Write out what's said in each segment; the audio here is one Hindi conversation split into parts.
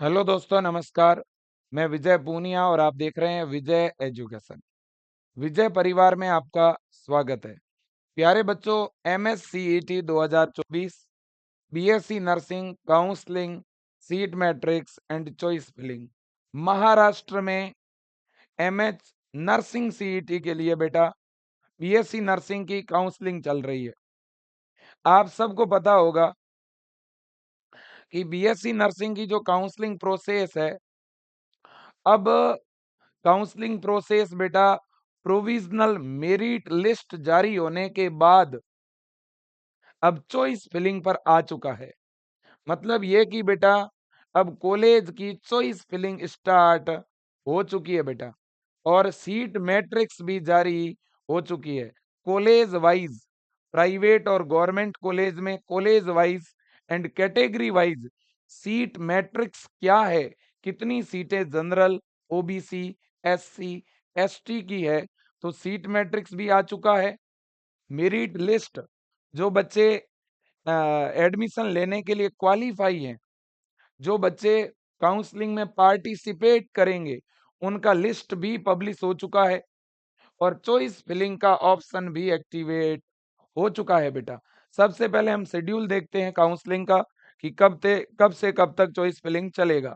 हेलो दोस्तों, नमस्कार। मैं विजय पूनिया और आप देख रहे हैं विजय एजुकेशन। विजय परिवार में आपका स्वागत है। प्यारे बच्चों, MS CET 2024, BSc nursing counselling, seat matrix and choice filling, Maharashtra में एमएच नर्सिंग सीईटी के लिए बेटा बीएससी नर्सिंग की काउंसलिंग चल रही है। आप सबको पता होगा कि बीएससी नर्सिंग की जो काउंसलिंग प्रोसेस है, अब काउंसलिंग प्रोसेस बेटा प्रोविजनल मेरिट लिस्ट जारी होने के बाद अब चॉइस फिलिंग पर आ चुका है। मतलब ये कि बेटा अब कॉलेज की चॉइस फिलिंग स्टार्ट हो चुकी है बेटा, और सीट मैट्रिक्स भी जारी हो चुकी है। कॉलेज वाइज, प्राइवेट और गवर्नमेंट कॉलेज में college wise and category wise seat matrix क्या है, कितनी सीटें जनरल, ओबीसी, एससी, एसटी की है, तो सीट मैट्रिक्स भी आ चुका है। मेरिट लिस्ट, जो बच्चे एडमिशन लेने के लिए क्वालिफाई हैं, जो बच्चे काउंसलिंग में पार्टिसिपेट करेंगे, उनका लिस्ट भी पब्लिश हो चुका है और चॉइस फिलिंग का ऑप्शन भी एक्टिवेट हो चुका है बेटा। सबसे पहले हम शेड्यूल देखते हैं काउंसलिंग का कि कब से कब तक चॉइस फिलिंग चलेगा।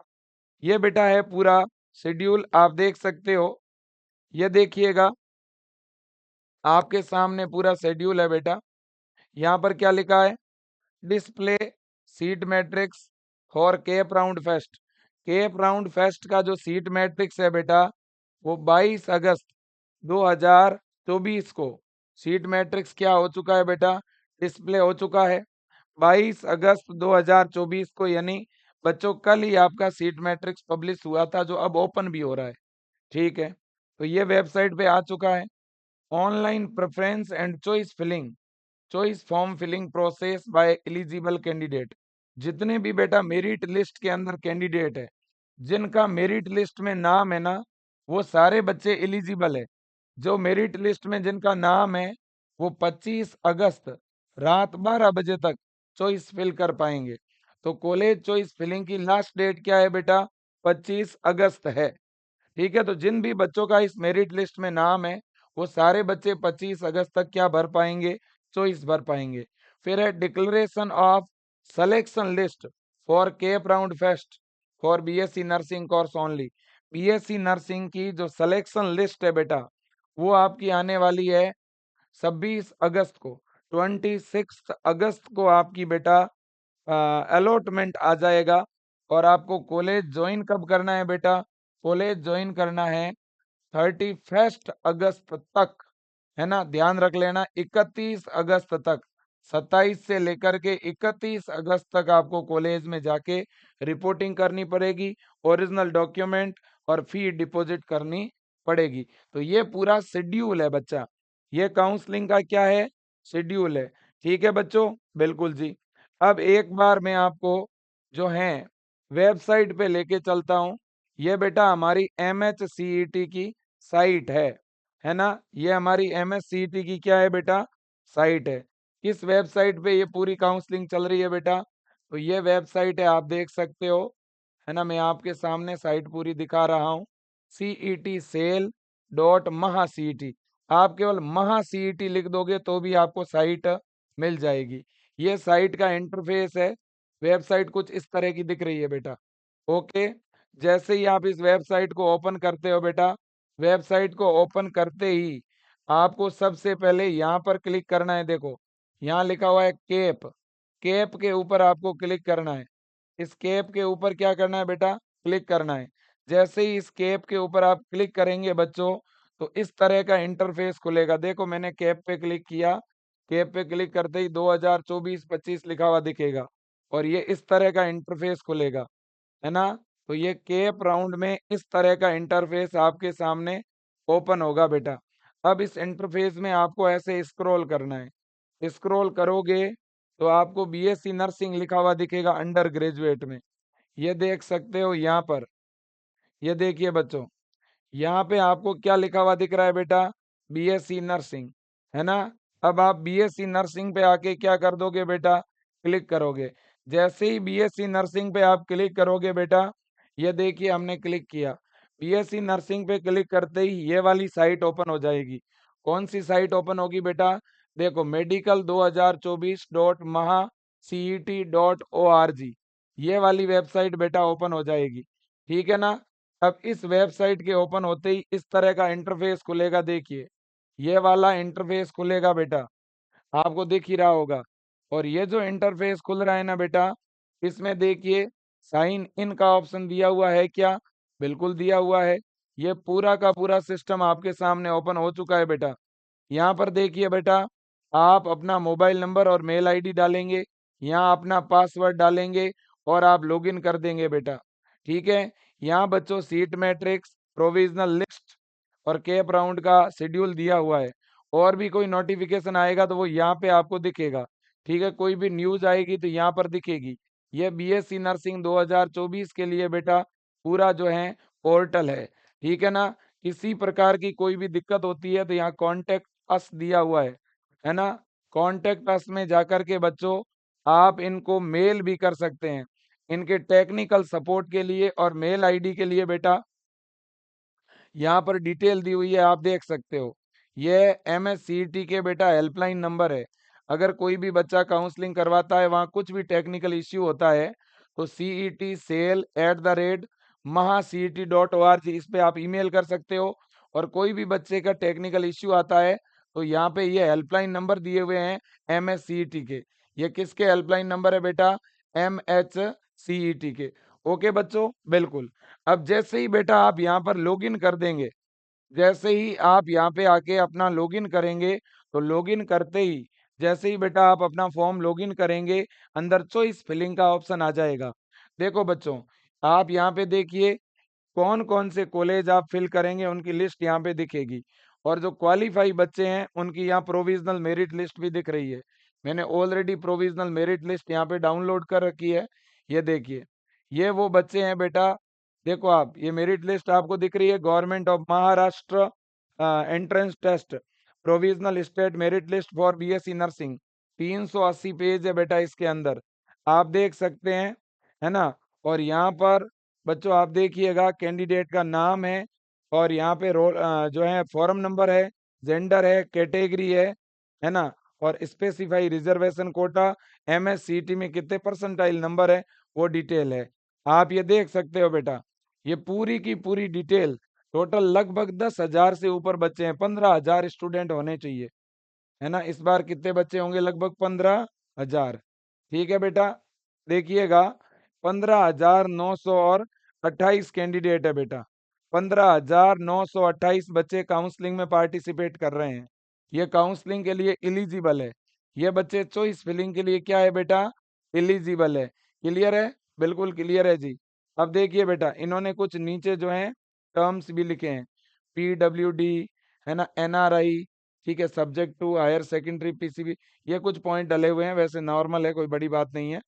ये बेटा है पूरा शेड्यूल, आप देख सकते हो। ये देखिएगा, आपके सामने पूरा शेड्यूल है बेटा। यहाँ पर क्या लिखा है? Display seat matrix for CAP round first. CAP round first का जो सीट मैट्रिक्स है बेटा, वो 22 अगस्त 2024 को सीट मैट्रिक्स क्या हो चुका है बेटा? डिस्प्ले हो चुका है 22 अगस्त 2024 को, यानी बच्चों कल ही आपका सीट मैट्रिक्स पब्लिश हुआ था, जो अब ओपन भी हो रहा है। ठीक है, तो ये वेबसाइट पे आ चुका है। Online preference and choice filling, choice form filling process by eligible candidate. जितने भी बेटा मेरिट लिस्ट के अंदर कैंडिडेट है, जिनका मेरिट लिस्ट में नाम है ना, वो सारे बच्चे एलिजिबल है। जो मेरिट लिस्ट में जिनका नाम है, वो 25 अगस्त रात 12 बजे तक चॉइस फिल कर पाएंगे। तो कॉलेज चॉइस फिलिंग की लास्ट डेट क्या है बेटा? 25 अगस्त है। ठीक है, तो जिन भी बच्चों का इस मेरिट लिस्ट में नाम है, वो सारे बच्चे 25 अगस्त तक क्या भर पाएंगे? चॉइस भर पाएंगे। फिर है declaration of selection list for CAP round first for BSc nursing course only. BSc nursing की जो सिलेक्शन लिस्ट है बेटा, वो आपकी आने वाली है 26 अगस्त को। 26 अगस्त को आपकी बेटा अलॉटमेंट आ जाएगा। और आपको कॉलेज ज्वाइन कब करना है बेटा? कॉलेज ज्वाइन करना है 31 अगस्त तक, है ना? ध्यान रख लेना, 31 अगस्त तक। 27 से लेकर के 31 अगस्त तक आपको कॉलेज में जाके रिपोर्टिंग करनी पड़ेगी, ओरिजिनल डॉक्यूमेंट और फी डिपॉजिट करनी पड़ेगी। तो ये पूरा शेड्यूल है बच्चा, ये काउंसलिंग का क्या है? शेड्यूल है। ठीक है बच्चों, बिल्कुल जी। अब एक बार मैं आपको जो है वेबसाइट पे लेके चलता हूँ। ये बेटा हमारी MHCET की साइट है ना? ये हमारी MHCET की क्या है बेटा? साइट है। किस वेबसाइट पे ये पूरी काउंसलिंग चल रही है बेटा? तो ये वेबसाइट है, आप देख सकते हो, है ना? मैं आपके सामने साइट पूरी दिखा रहा हूँ। CETSAIL.MAHACET। आप केवल MAHACET लिख दोगे तो भी आपको साइट मिल जाएगी। ये साइट का इंटरफेस है। वेबसाइट कुछ इस तरह की दिख रही है बेटा। ओके, जैसे ही आप इस वेबसाइट को ओपन करते हो बेटा, वेबसाइट को ओपन करते ही आपको सबसे पहले यहाँ पर क्लिक करना है। देखो, यहाँ लिखा हुआ है केप। केप के ऊपर आपको क्लिक करना है। इस कैप के ऊपर क्या करना है बेटा? क्लिक करना है। जैसे ही इस कैप के ऊपर आप क्लिक करेंगे बच्चों, तो इस तरह का इंटरफेस खुलेगा। देखो, मैंने कैप पे क्लिक किया। कैप पे क्लिक करते ही 2024-25 लिखा हुआ दिखेगा और ये इस तरह का इंटरफेस खुलेगा, है ना? तो ये कैप राउंड में इस तरह का इंटरफेस आपके सामने ओपन होगा बेटा। अब इस इंटरफेस में आपको ऐसे स्क्रॉल करना है। स्क्रॉल करोगे तो आपको बीएससी नर्सिंग लिखा हुआ दिखेगा अंडर ग्रेजुएट में। ये देख सकते हो यहाँ पर। ये देखिए बच्चों, यहाँ पे आपको क्या लिखा हुआ दिख रहा है बेटा? बीएससी नर्सिंग, है ना? अब आप बीएससी नर्सिंग पे आके क्या कर दोगे बेटा? क्लिक करोगे। जैसे ही बीएससी नर्सिंग पे आप क्लिक करोगे बेटा, ये देखिए हमने क्लिक किया, बीएससी नर्सिंग पे क्लिक करते ही ये वाली साइट ओपन हो जाएगी। कौन सी साइट ओपन होगी बेटा? देखो, मेडिकल 2024 डॉट महा CET.org, ये वाली वेबसाइट बेटा ओपन हो जाएगी। ठीक है ना? अब इस वेबसाइट के ओपन होते ही इस तरह का इंटरफेस खुलेगा। देखिए, ये वाला इंटरफेस खुलेगा बेटा, आपको दिख ही रहा होगा। और ये जो इंटरफेस खुल रहा है ना बेटा, इसमें देखिए साइन इन का ऑप्शन दिया हुआ है क्या? बिल्कुल दिया हुआ है। ये पूरा का पूरा सिस्टम आपके सामने ओपन हो चुका है बेटा। यहाँ पर देखिए बेटा, आप अपना मोबाइल नंबर और मेल आईडी डालेंगे, यहाँ अपना पासवर्ड डालेंगे और आप लॉगिन कर देंगे बेटा। ठीक है? यहाँ बच्चों सीट मैट्रिक्स, प्रोविजनल लिस्ट और कैप राउंड का शेड्यूल दिया हुआ है। और भी कोई नोटिफिकेशन आएगा तो वो यहाँ पे आपको दिखेगा। ठीक है? कोई भी न्यूज आएगी तो यहाँ पर दिखेगी। ये बीएससी नर्सिंग 2024 के लिए बेटा पूरा जो है पोर्टल है। ठीक है ना? किसी प्रकार की कोई भी दिक्कत होती है तो यहाँ कॉन्टेक्ट अस दिया हुआ है ना? कॉन्टेक्ट अस में जाकर के बच्चों आप इनको मेल भी कर सकते हैं। इनके टेक्निकल सपोर्ट के लिए और मेल आईडी के लिए बेटा यहाँ पर डिटेल दी हुई है, आप देख सकते हो। ये MSCET के बेटा हेल्पलाइन नंबर है। अगर कोई भी बच्चा काउंसलिंग करवाता है, वहाँ कुछ भी टेक्निकल इश्यू होता है तो CET@maha.cet.org इस पे आप ईमेल कर सकते हो। और कोई भी बच्चे का टेक्निकल इश्यू आता है तो यहाँ पे ये हेल्पलाइन नंबर दिए हुए हैं MSCET के। ये किसके हेल्पलाइन नंबर है बेटा? MHCET के। ओके बच्चों, बिल्कुल। अब जैसे ही बेटा आप यहाँ पर लॉगिन कर देंगे, जैसे ही आप यहाँ पे आके अपना लॉगिन करेंगे तो लॉगिन करते ही जैसे ही बेटा आप अपना फॉर्म लॉगिन करेंगे, अंदर चॉइस फिलिंग का ऑप्शन आ जाएगा। देखो बच्चों, आप यहाँ पे देखिए कौन कौन से कॉलेज आप फिल करेंगे उनकी लिस्ट यहाँ पे दिखेगी। और जो क्वालिफाई बच्चे हैं उनकी यहाँ प्रोविजनल मेरिट लिस्ट भी दिख रही है। मैंने ऑलरेडी प्रोविजनल मेरिट लिस्ट यहाँ पे डाउनलोड कर रखी है। ये देखिए, ये वो बच्चे हैं बेटा। देखो आप, ये मेरिट लिस्ट आपको दिख रही है, government of Maharashtra entrance test provisional state merit list for BSc nursing. 380 page है बेटा इसके अंदर, आप देख सकते हैं, है ना? और यहाँ पर बच्चों आप देखिएगा, कैंडिडेट का नाम है और यहाँ पे रोल जो है फॉर्म नंबर है, जेंडर है, कैटेगरी है ना? और स्पेसिफाई रिजर्वेशन कोटा, MSCT में कितने परसेंटाइल नंबर है, वो डिटेल है। आप ये देख सकते हो बेटा, ये पूरी की पूरी डिटेल। टोटल लगभग 10,000 से ऊपर बच्चे हैं, 15,000 स्टूडेंट होने चाहिए, है ना? इस बार कितने बच्चे होंगे? लगभग 15,000। ठीक है बेटा, देखिएगा 15,928 कैंडिडेट है बेटा। 15,928 बच्चे काउंसलिंग में पार्टिसिपेट कर रहे हैं। ये काउंसलिंग के लिए इलिजिबल है। ये बच्चे चॉइस फिलिंग के लिए क्या है बेटा? इलिजिबल है। क्लियर है? बिल्कुल क्लियर है जी। अब देखिए बेटा, इन्होंने कुछ नीचे जो है टर्म्स भी लिखे हैं, PWD, है ना, NRI, ठीक है, subject to higher secondary PCB, ये कुछ पॉइंट डले हुए हैं, वैसे नॉर्मल है, कोई बड़ी बात नहीं है।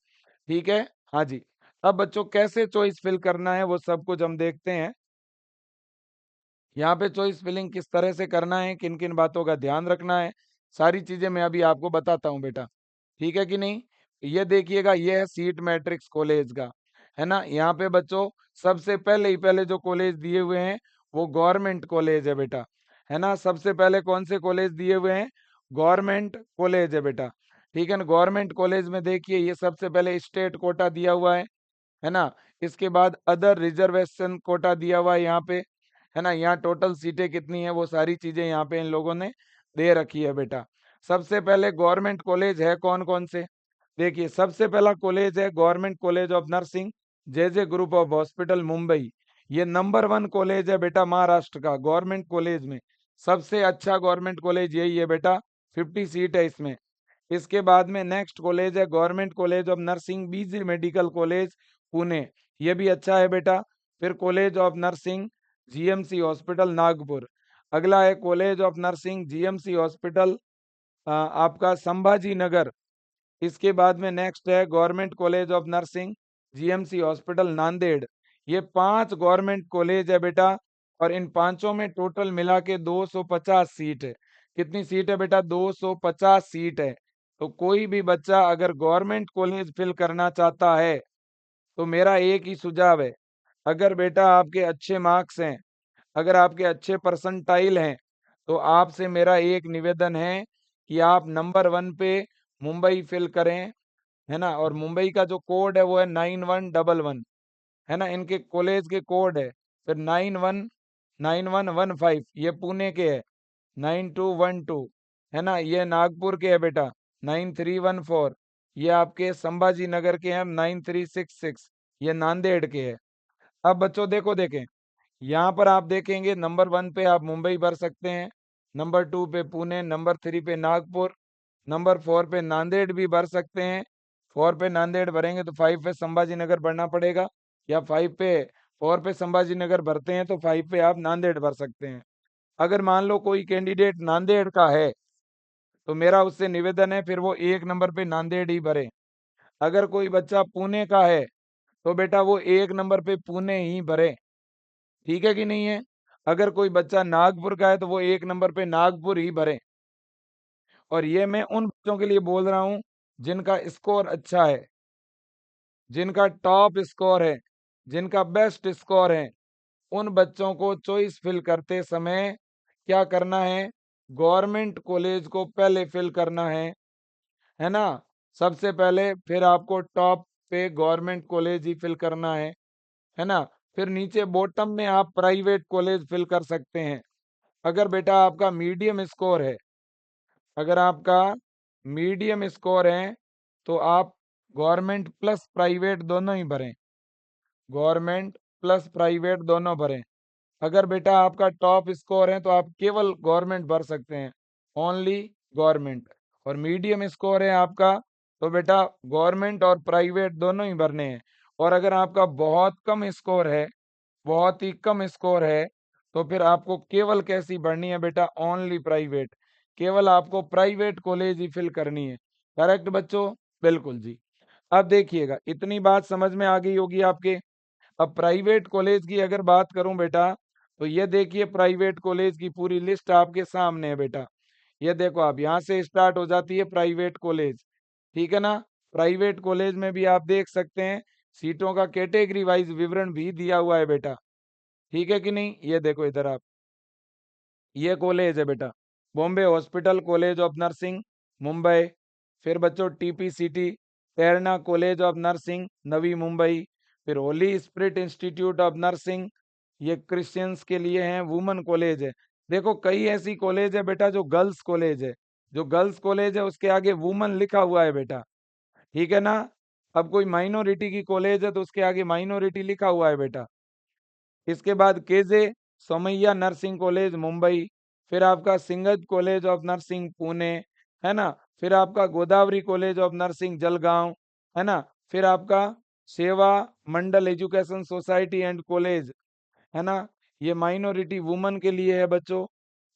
ठीक है, हाँ जी। अब बच्चों कैसे चॉइस फिल करना है वो सब कुछ हम देखते हैं। यहाँ पे चॉइस फिलिंग किस तरह से करना है, किन किन बातों का ध्यान रखना है, सारी चीजें मैं अभी आपको बताता हूँ बेटा। ठीक है कि नहीं? ये देखिएगा, ये है सीट मैट्रिक्स कॉलेज का, है ना? यहाँ पे बच्चों सबसे पहले ही पहले जो कॉलेज दिए हुए हैं वो गवर्नमेंट कॉलेज है बेटा, है ना? सबसे पहले कौन से कॉलेज दिए हुए हैं? गवर्नमेंट कॉलेज है बेटा। ठीक है ना? गवर्नमेंट कॉलेज में देखिए, ये सबसे पहले स्टेट कोटा दिया हुआ है ना? इसके बाद अदर रिजर्वेशन कोटा दिया हुआ है यहाँ पे, है ना? यहाँ टोटल सीटें कितनी है वो सारी चीजें यहाँ पे इन लोगों ने दे रखी है बेटा। सबसे पहले गवर्नमेंट कॉलेज है कौन कौन से? देखिए, सबसे पहला कॉलेज है government college of nursing, JJ group of hospital, Mumbai. ये नंबर 1 कॉलेज है बेटा महाराष्ट्र का गवर्नमेंट कॉलेज में। सबसे अच्छा गवर्नमेंट कॉलेज यही है बेटा, 50 सीट है इसमें। इसके बाद में नेक्स्ट कॉलेज है government college of nursing, BG medical college, Pune. ये भी अच्छा है बेटा। फिर college of nursing, GMC hospital, Nagpur. अगला है college of nursing, GMC hospital आपका संभाजी नगर। इसके बाद में नेक्स्ट है government college of nursing, GMC hospital, Nanded. ये 5 गवर्नमेंट कॉलेज है बेटा। और इन पांचों में टोटल मिला के 250 सीट है। कितनी सीट है बेटा? 250 सीट है। तो कोई भी बच्चा अगर गवर्नमेंट कॉलेज फिल करना चाहता है तो मेरा एक ही सुझाव है, अगर बेटा आपके अच्छे मार्क्स हैं, अगर आपके अच्छे परसेंटाइल हैं, तो आपसे मेरा एक निवेदन है कि आप नंबर 1 पे मुंबई फिल करें, है ना? और मुंबई का जो कोड है वो है 9111, है ना? इनके कॉलेज के कोड है। फिर 919115 ये पुणे के है, 9212, है ना? ये नागपुर के है बेटा, 9314, ये आपके संभाजी नगर के हैं 9366, ये नांदेड़ के है। अब बच्चों देखो देखें, यहाँ पर आप देखेंगे नंबर 1 पे आप मुंबई भर सकते हैं, नंबर 2 पे पुणे, नंबर 3 पे नागपुर, नंबर 4 पे नांदेड़ भी भर सकते हैं। 4 पे नांदेड़ भरेंगे तो 5 पे संभाजी नगर भरना पड़ेगा, या 4 पे संभाजी नगर भरते हैं तो 5 पे आप नांदेड़ भर सकते हैं। अगर मान लो कोई कैंडिडेट नांदेड़ का है, तो मेरा उससे निवेदन है फिर वो 1 नंबर पे नांदेड़ ही भरे। अगर कोई बच्चा पुणे का है, तो बेटा वो 1 नंबर पे पुणे ही भरे। ठीक है कि नहीं है? अगर कोई बच्चा नागपुर का है, तो वो 1 नंबर पे नागपुर ही भरे। और ये मैं उन बच्चों के लिए बोल रहा हूँ जिनका स्कोर अच्छा है, जिनका टॉप स्कोर है, जिनका बेस्ट स्कोर है। उन बच्चों को चॉइस फिल करते समय क्या करना है? गवर्नमेंट कॉलेज को पहले फिल करना है ना? सबसे पहले, फिर आपको टॉप पे गवर्नमेंट कॉलेज ही फिल करना है ना? फिर नीचे बॉटम में आप प्राइवेट कॉलेज फिल कर सकते हैं। अगर बेटा आपका मीडियम स्कोर है, अगर आपका मीडियम स्कोर है, तो आप गवर्नमेंट प्लस प्राइवेट दोनों ही भरें, गवर्नमेंट प्लस प्राइवेट दोनों भरें। अगर बेटा आपका टॉप स्कोर है, तो आप केवल गवर्नमेंट भर सकते हैं, ओनली गवर्नमेंट। और मीडियम स्कोर है आपका, तो बेटा गवर्नमेंट और प्राइवेट दोनों ही भरने हैं। और अगर आपका बहुत कम स्कोर है, बहुत ही कम स्कोर है, तो फिर आपको केवल कैसी भरनी है बेटा? ओनली प्राइवेट, केवल आपको प्राइवेट कॉलेज ही फिल करनी है। करेक्ट बच्चों? बिल्कुल जी। अब देखिएगा, इतनी बात समझ में आ गई होगी आपके। अब प्राइवेट कॉलेज की अगर बात करूं बेटा, तो ये देखिए प्राइवेट कॉलेज की पूरी लिस्ट आपके सामने है बेटा। ये देखो, आप यहाँ से स्टार्ट हो जाती है प्राइवेट कॉलेज, ठीक है ना? प्राइवेट कॉलेज में भी आप देख सकते हैं, सीटों का कैटेगरी वाइज विवरण भी दिया हुआ है बेटा। ठीक है कि नहीं? ये देखो इधर आप, ये कॉलेज है बेटा, Bombay hospital college of nursing, Mumbai. फिर बच्चों टीपीसीटी, Terna college of nursing, Navi Mumbai. फिर Holi spirit institute of nursing, ये क्रिश्चियंस के लिए है, वुमेन कॉलेज है। देखो कई ऐसी कॉलेज है बेटा जो गर्ल्स कॉलेज है, जो गर्ल्स कॉलेज है उसके आगे वुमेन लिखा हुआ है बेटा, ठीक है ना? अब कोई माइनॉरिटी की कॉलेज है तो उसके आगे माइनॉरिटी लिखा हुआ है बेटा। इसके बाद KJ Somaiya nursing college Mumbai, फिर आपका Sinhgad college of nursing Pune, है ना? फिर आपका Godavari college of nursing Jalgaon, है ना? फिर आपका Seva Mandal education society and college, है ना? ये माइनॉरिटी वुमन के लिए है बच्चों।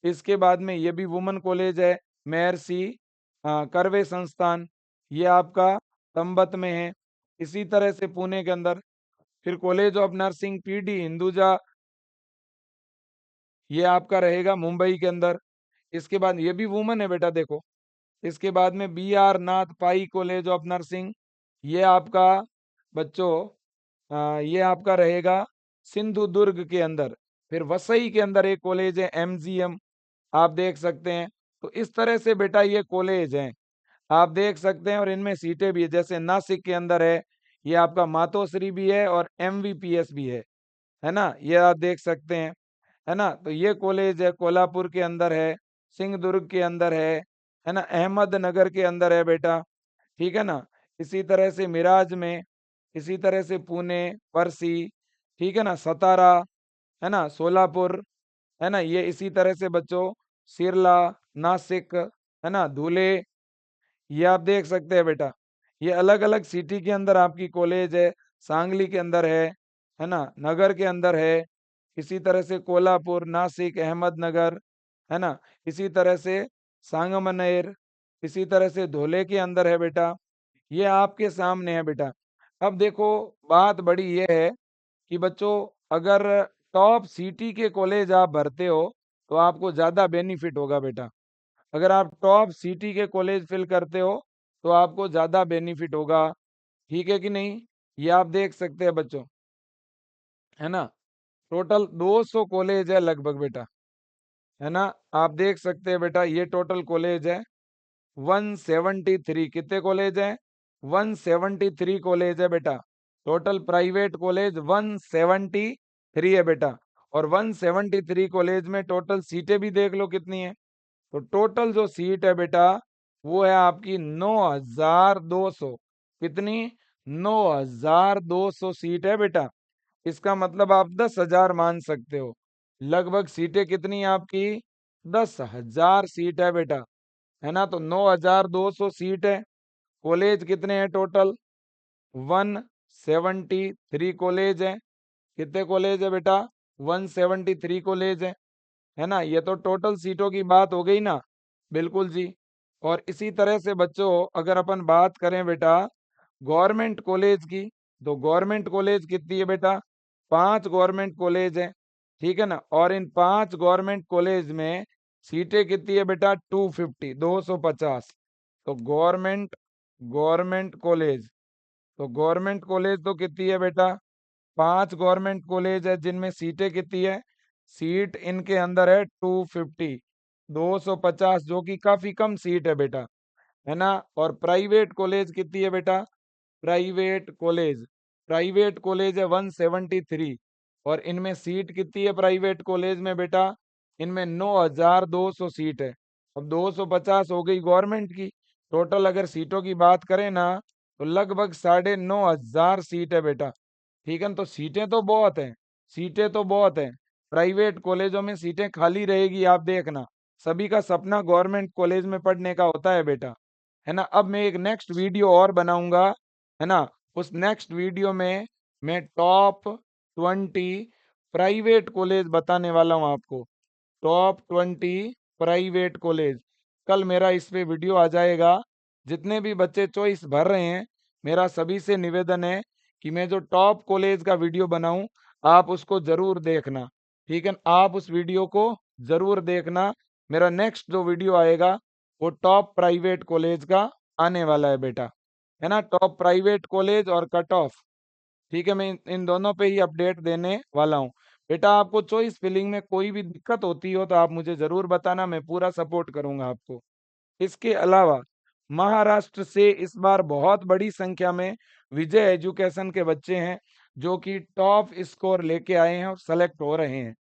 इसके बाद में ये भी वुमन कॉलेज है, महर्षि कर्वे संस्थान, ये आपका संबत में है। इसी तरह से पुणे के अंदर फिर college of nursing PD Hinduja, ये आपका रहेगा मुंबई के अंदर। इसके बाद ये भी वुमन है बेटा देखो। इसके बाद में B R Nath Pai college of nursing, ये आपका बच्चों ये आपका रहेगा सिंधुदुर्ग के अंदर। फिर वसई के अंदर एक कॉलेज है एमजीएम, आप देख सकते हैं। तो इस तरह से बेटा ये कॉलेज हैं, आप देख सकते हैं। और इनमें सीटें भी है, जैसे नासिक के अंदर है, ये आपका मातोश्री भी है और एमवीपीएस भी है ना? ये आप देख सकते हैं, है ना? तो ये कॉलेज है, कोल्हापुर के अंदर है, सिंहदुर्ग के अंदर है ना? अहमदनगर के अंदर है बेटा, ठीक है ना? इसी तरह से मिराज में, इसी तरह से पुणे, परसी, ठीक है ना? सतारा, है ना? सोलापुर, है ना? ये इसी तरह से बच्चों सिरला, नासिक, है ना? धुले, ये आप देख सकते हैं बेटा। ये अलग-अलग सिटी के अंदर आपकी कॉलेज है, सांगली के अंदर है ना? नगर के अंदर है, इसी तरह से कोल्हापुर, नासिक, अहमदनगर, है ना? इसी तरह से सांगमनेर, इसी तरह से धोले के अंदर है बेटा। ये आपके सामने है बेटा। अब देखो, बात बड़ी ये है कि बच्चों अगर टॉप सिटी के कॉलेज आप भरते हो, तो आपको ज़्यादा बेनिफिट होगा बेटा। अगर आप टॉप सिटी के कॉलेज फिल करते हो, तो आपको ज़्यादा बेनिफिट होगा, ठीक है कि नहीं? ये आप देख सकते हैं बच्चों। है ना। टोटल 200 कॉलेज है लगभग बेटा, है ना। आप देख सकते हैं बेटा, ये टोटल कॉलेज है 173। कितने कॉलेज है? 173 कॉलेज है बेटा। टोटल प्राइवेट कॉलेज 173 है बेटा। और 173 कॉलेज में टोटल सीटें भी देख लो कितनी है। तो टोटल जो सीट है बेटा वो है आपकी 9200। कितनी? 9200 सीट है बेटा। इसका मतलब आप 10,000 मान सकते हो। लगभग सीटें कितनी है आपकी? 10,000 सीट है बेटा, है ना। तो 9200 सीट है। कॉलेज कितने हैं टोटल? 173 कॉलेज है। कितने कॉलेज है बेटा? 173 कॉलेज है ना। ये तो टोटल सीटों की बात हो गई ना। बिल्कुल जी। और इसी तरह से बच्चों अगर अपन बात करें बेटा गवर्नमेंट कॉलेज की, तो गवर्नमेंट कॉलेज कितनी है बेटा? 5 गवर्नमेंट कॉलेज है, ठीक है ना। और इन 5 गवर्नमेंट कॉलेज में सीटें कितनी है बेटा? 250, 250। तो गवर्नमेंट कॉलेज, तो गवर्नमेंट कॉलेज तो कितनी है बेटा? 5 गवर्नमेंट कॉलेज है जिनमें सीटें कितनी है? सीट इनके अंदर है 250, 250, जो कि काफी कम सीट है बेटा, है ना। और प्राइवेट कॉलेज कितनी है बेटा? प्राइवेट कॉलेज है 173। और इनमें सीट कितनी है प्राइवेट कॉलेज में बेटा? इनमें 9200 सीट है। अब 250 हो गई गवर्नमेंट की। टोटल अगर सीटों की बात करें ना तो लगभग 9,500 सीट है बेटा, ठीक है ना। तो सीटें तो बहुत हैं, सीटें तो बहुत हैं। प्राइवेट कॉलेजों में सीटें खाली रहेगी, आप देखना। सभी का सपना गवर्नमेंट कॉलेज में पढ़ने का होता है बेटा, है ना। अब मैं एक नेक्स्ट वीडियो और बनाऊंगा, है ना। उस नेक्स्ट वीडियो में मैं टॉप 20 प्राइवेट कॉलेज बताने वाला हूं आपको। Top 20 private college. कल मेरा इस पे वीडियो आ जाएगा। जितने भी बच्चे चॉइस भर रहे हैं, मेरा सभी से निवेदन है कि मैं जो टॉप कॉलेज का वीडियो बनाऊं आप उसको जरूर देखना, ठीक है। आप उस वीडियो को जरूर देखना। मेरा नेक्स्ट जो वीडियो आएगा वो टॉप प्राइवेट कॉलेज का आने वाला है बेटा, है ना। टॉप प्राइवेट कॉलेज और कट ऑफ, ठीक है। मैं इन दोनों पे ही अपडेट देने वाला हूँ बेटा। आपको चॉइस फिलिंग में कोई भी दिक्कत होती हो तो आप मुझे जरूर बताना, मैं पूरा सपोर्ट करूंगा आपको। इसके अलावा महाराष्ट्र से इस बार बहुत बड़ी संख्या में विजय एजुकेशन के बच्चे हैं जो कि टॉप स्कोर लेके आए हैं और सेलेक्ट हो रहे हैं।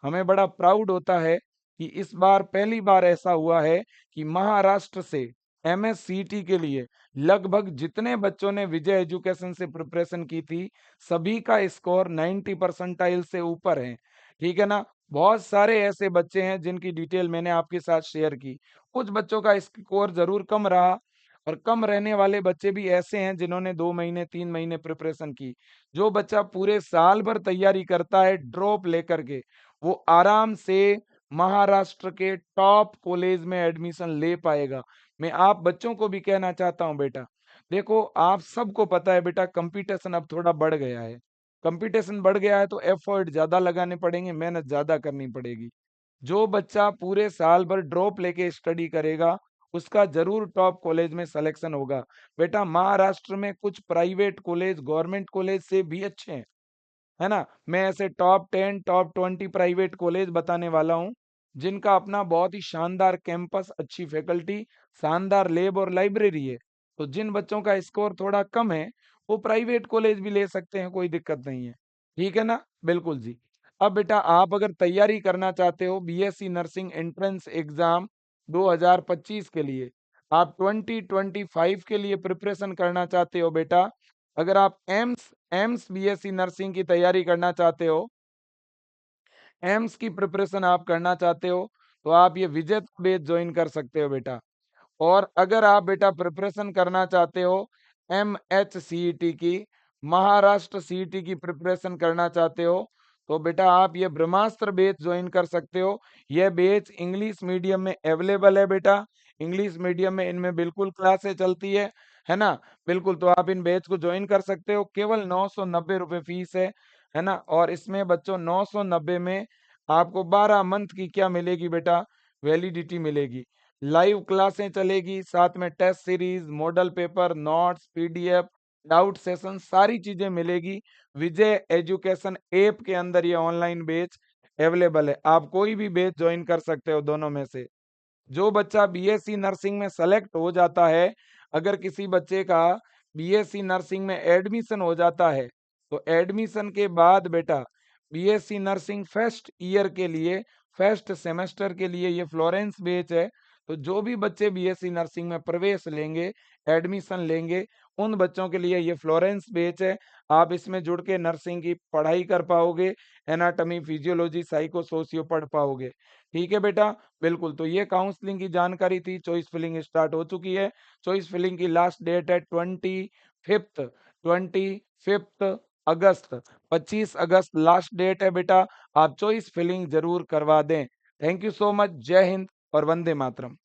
हमें बड़ा प्राउड होता है कि इस बार पहली बार ऐसा हुआ है कि महाराष्ट्र से एमएससीटी के लिए लगभग जितने बच्चों ने विजय एजुकेशन से प्रिपरेशन की थी सभी का स्कोर 90 परसेंटाइल से ऊपर है, ठीक है ना। बहुत सारे ऐसे बच्चे हैं जिनकी डिटेल मैंने आपके साथ शेयर की। कुछ बच्चों का स्कोर जरूर कम रहा, और कम रहने वाले बच्चे भी ऐसे हैं जिन्होंने 2 महीने 3 महीने प्रिपरेशन की। जो बच्चा पूरे साल भर तैयारी करता है ड्रॉप लेकर के, वो आराम से महाराष्ट्र के टॉप कॉलेज में एडमिशन ले पाएगा। मैं आप बच्चों को भी कहना चाहता हूं बेटा, देखो आप सबको पता है बेटा कंपटीशन अब थोड़ा बढ़ गया है। कंपटीशन बढ़ गया है तो एफर्ट ज्यादा लगाने पड़ेंगे, मेहनत ज्यादा करनी पड़ेगी। जो बच्चा पूरे साल भर ड्रॉप लेके स्टडी करेगा उसका जरूर टॉप कॉलेज में सिलेक्शन होगा। बेटा महाराष्ट्र में कुछ प्राइवेट कॉलेज गवर्नमेंट कॉलेज से भी अच्छे हैं, है ना। मैं ऐसे टॉप 10 टॉप 20 प्राइवेट कॉलेज बताने वाला हूँ जिनका अपना बहुत ही शानदार कैंपस, अच्छी फैकल्टी, शानदार लैब और लाइब्रेरी है। तो जिन बच्चों का स्कोर थोड़ा कम है वो प्राइवेट कॉलेज भी ले सकते हैं, कोई दिक्कत नहीं है, ठीक है ना। बिल्कुल जी। अब बेटा आप अगर तैयारी करना चाहते हो बीएससी नर्सिंग एंट्रेंस एग्जाम 2025 के लिए, आप 2025 के लिए प्रिपरेशन करना चाहते हो बेटा, अगर आप एम्स बीएससी नर्सिंग की तैयारी करना चाहते हो, एम्स की प्रिपरेशन आप करना चाहते हो, तो आप ये विजय बैच ज्वाइन कर सकते हो बेटा। और अगर आप बेटा प्रिपरेशन करना चाहते हो MHCET की, महाराष्ट्र सीईटी की प्रिपरेशन करना चाहते हो, तो बेटा आप ये ब्रह्मास्त्र बैच ज्वाइन कर सकते हो। यह बैच इंग्लिश मीडियम में अवेलेबल है बेटा। इंग्लिश मीडियम में इनमें बिल्कुल क्लासें चलती है ना। बिल्कुल, तो आप इन बैच को ज्वाइन कर सकते हो। केवल 990 रुपये फीस है ना। और इसमें बच्चों 990 में आपको 12 मंथ की क्या मिलेगी बेटा? वैलिडिटी मिलेगी। लाइव क्लासें चलेगी, साथ में test series, model paper, notes, PDF, doubt session सारी चीजें मिलेगी। विजय एजुकेशन ऐप के अंदर ये ऑनलाइन बैच अवेलेबल है। आप कोई भी बैच ज्वाइन कर सकते हो दोनों में से। जो बच्चा बीएससी नर्सिंग में सेलेक्ट हो जाता है, अगर किसी बच्चे का बीएससी नर्सिंग में एडमिशन हो जाता है, तो एडमिशन के बाद बेटा बीएससी नर्सिंग फर्स्ट ईयर के लिए, फर्स्ट सेमेस्टर के लिए ये फ्लोरेंस बैच है। तो जो भी बच्चे बीएससी नर्सिंग में प्रवेश लेंगे, एडमिशन लेंगे, उन बच्चों के लिए ये फ्लोरेंस बैच है। आप इसमें जुड़ के नर्सिंग की पढ़ाई कर पाओगे, एनाटॉमी, फिजियोलॉजी, साइको सोशियो पढ़ पाओगे। ठीक है बेटा, बिल्कुल। तो ये काउंसलिंग की जानकारी थी। चॉइस फिलिंग स्टार्ट हो चुकी है। चॉइस फिलिंग की लास्ट डेट है 25 अगस्त। 25 अगस्त लास्ट डेट है बेटा। आप चॉइस फिलिंग जरूर करवा दें। Thank you so much. जय हिंद और वंदे मातरम।